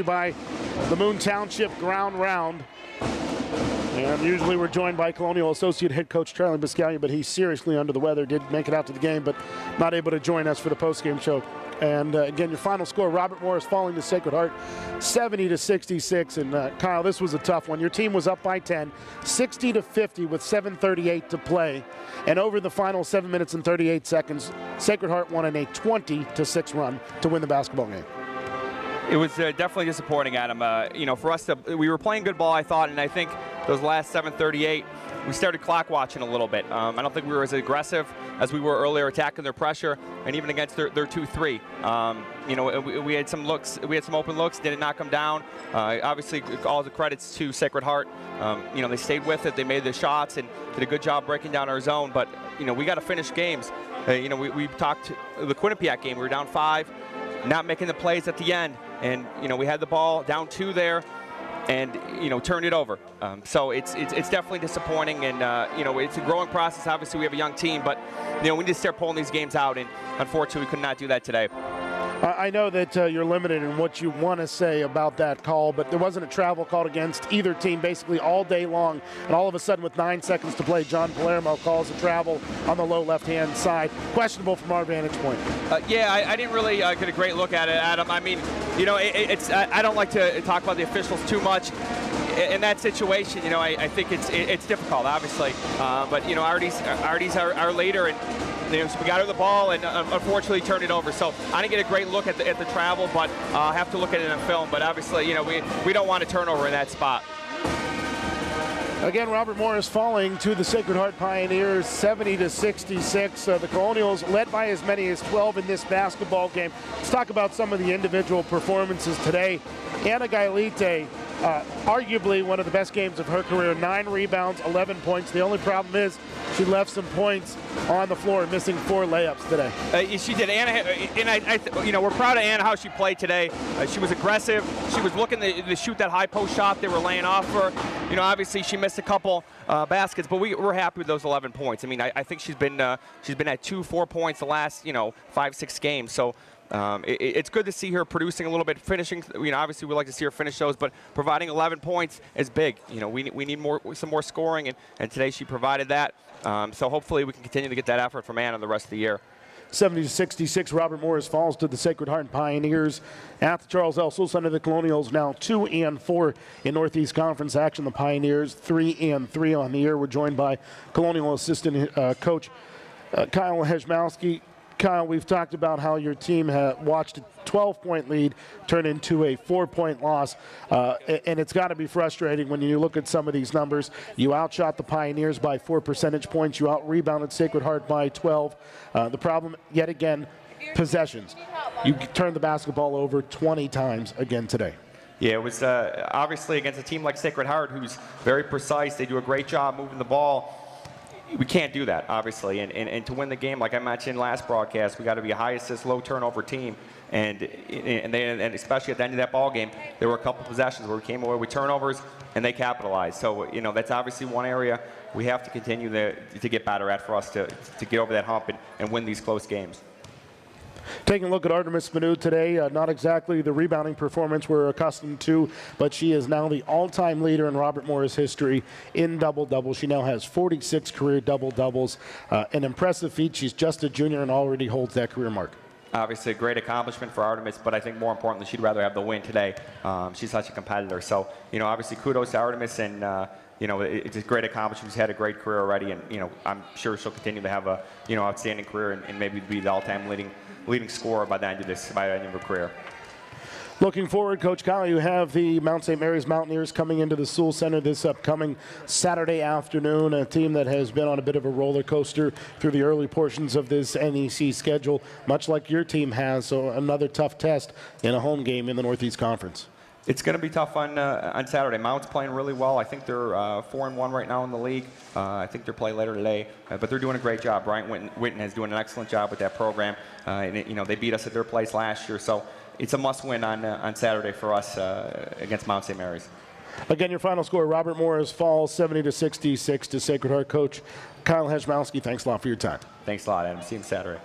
by the Moon Township Ground Round. And usually we're joined by Colonial Associate Head Coach Charlie Biscaglia, but he's seriously under the weather. Did make it out to the game, but not able to join us for the post-game show. And again, your final score, Robert Morris falling to Sacred Heart, 70-66. And Kyle, this was a tough one. Your team was up by 10, 60-50 with 7:38 to play. And over the final 7 minutes and 38 seconds, Sacred Heart won in a 20-6 run to win the basketball game. It was definitely disappointing, Adam. For us, we were playing good ball, I thought, and I think those last 7:38, we started clock watching a little bit. I don't think we were as aggressive as we were earlier, attacking their pressure, and even against their 2-3. We had some looks, we had some open looks, didn't knock them down. Obviously, all the credits to Sacred Heart. They stayed with it, they made the shots, and did a good job breaking down our zone. But we got to finish games. We talked the Quinnipiac game. We were down 5, not making the plays at the end, and we had the ball down 2 there, and turned it over. So it's definitely disappointing, and it's a growing process. Obviously, we have a young team, but we need to start pulling these games out, and unfortunately, we could not do that today. I know that you're limited in what you want to say about that call, but there wasn't a travel called against either team basically all day long, and all of a sudden with 9 seconds to play, John Palermo calls a travel on the low left-hand side. Questionable from our vantage point. I didn't really get a great look at it, Adam. I mean, I don't like to talk about the officials too much. In that situation, I think it's difficult, obviously. But Artie's our leader, and so we got her the ball, and unfortunately turned it over. So I didn't get a great look at the travel, but I'll have to look at it in film. But obviously, we don't want a turnover in that spot. Again, Robert Morris falling to the Sacred Heart Pioneers, 70-66. The Colonials led by as many as 12 in this basketball game. Let's talk about some of the individual performances today. Anna Gailite, arguably one of the best games of her career, 9 rebounds, 11 points. The only problem is she left some points on the floor, missing 4 layups today. She did, Anna, and we're proud of Anna how she played today. She was aggressive. She was looking to shoot that high post shot they were laying off her. Obviously she missed a couple baskets, but we're happy with those 11 points. I mean, I think she's been at 2-4 points the last 5-6 games. So. It's good to see her producing a little bit, finishing. Obviously we like to see her finish those, but providing 11 points is big. We need some more scoring, and today she provided that. So hopefully we can continue to get that effort from Anna the rest of the year. 70-66, Robert Morris falls to the Sacred Heart Pioneers at the Charles L. Sewell Center. The Colonials now 2-4 in Northeast Conference action. The Pioneers 3-3 on the year. We're joined by Colonial Assistant Coach Kyle Hejmowski. Kyle, we've talked about how your team watched a 12-point lead turn into a 4-point loss, and it's got to be frustrating when you look at some of these numbers. You outshot the Pioneers by 4 percentage points. You out-rebounded Sacred Heart by 12. The problem, yet again, possessions. You turned the basketball over 20 times again today. Yeah, it was obviously against a team like Sacred Heart, who's very precise. They do a great job moving the ball. We can't do that, obviously, and to win the game, like I mentioned last broadcast, we got to be a high assist, low turnover team, and especially at the end of that ball game, there were a couple possessions where we came away with turnovers, and they capitalized. So that's obviously one area we have to continue to get better at for us to get over that hump and win these close games. Taking a look at Artemis Manu today, not exactly the rebounding performance we're accustomed to, but she is now the all-time leader in Robert Morris history in double-doubles. She now has 46 career double-doubles. An impressive feat. She's just a junior and already holds that career mark. Obviously a great accomplishment for Artemis, but I think more importantly, she'd rather have the win today. She's such a competitor. So, obviously kudos to Artemis, and it's a great accomplishment. She's had a great career already, and I'm sure she'll continue to have a outstanding career and maybe be the all-time leading scorer by the end of her career. Looking forward, Coach Kyle, you have the Mount St. Mary's Mountaineers coming into the Sewell Center this upcoming Saturday afternoon, a team that has been on a bit of a roller coaster through the early portions of this NEC schedule, much like your team has, so another tough test in a home game in the Northeast Conference. It's going to be tough on Saturday. Mount's playing really well. I think they're 4-1 right now in the league. I think they're playing later today, but they're doing a great job. Bryant Witten is doing an excellent job with that program. They beat us at their place last year, so it's a must-win on Saturday for us against Mount St. Mary's. Again, your final score: Robert Morris falls 70-66 to Sacred Heart. Coach Kyle Hejmowski, thanks a lot for your time. Thanks a lot, Adam. See you Saturday.